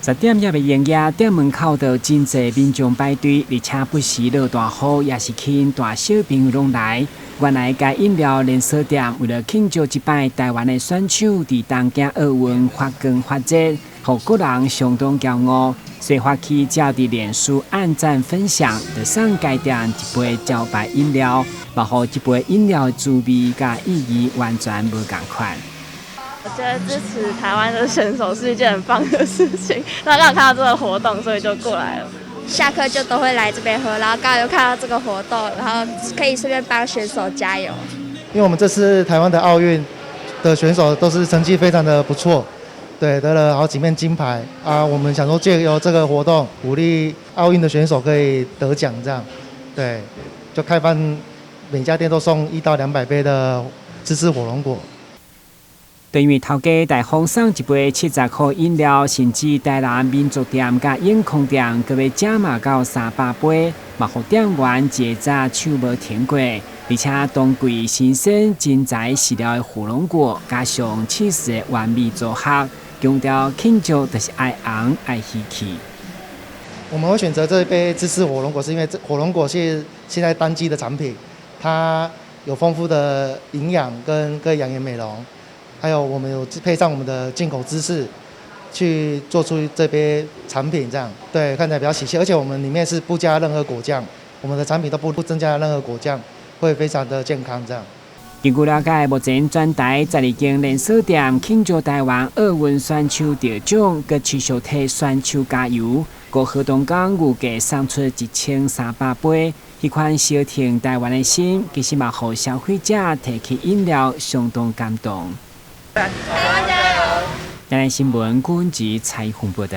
10点也未营业，店门口就真侪民众排队，而且不时落大雨，也是吸引大小朋友拢来。原来该饮料连锁店为了庆祝一摆台湾的选手伫东京奥运发光发热，互国人相当骄傲，所以发起照伫脸书按赞分享，就送该店一杯招牌饮料，然后这杯饮料的滋味甲意义完全无同款。我觉得支持台湾的选手是一件很棒的事情。那刚好看到这个活动，所以就过来了。下课就都会来这边喝，然后刚好又看到这个活动，然后可以顺便帮选手加油。因为我们这次台湾的奥运的选手都是成绩非常的不错，对，得了好几面金牌啊。我们想说借由这个活动，鼓励奥运的选手可以得奖，这样，对，就开放每家店都送1到200杯的芝士火龙果。对于头家大方送一杯70块饮料，甚至台南民族店甲永康店，各要加码到300杯，嘛互店员一早手无停过。而且当季新鲜真材实料的火龙果，加上起司的完美组合，强调庆祝就是爱红爱喜气。我们会选择这杯芝士火龙果，是因为这火龙果是现在当季的产品，它有丰富的营养跟养颜美容。还有我们有配上我们的进口芝士，去做出这杯产品，这样对看起来比较喜气，而且我们里面是不加任何果酱，我们的产品都不增加任何果酱，会非常的健康这样。根据了解，目前全台12间连锁店庆祝台湾奥运选手得奖，佮持续替选手加油。各活动港预计送出1300杯，迄款烧停台湾的心，其实嘛，互消费者提起饮料相当感动。台湾加油！台南新闻，阮及采访报道。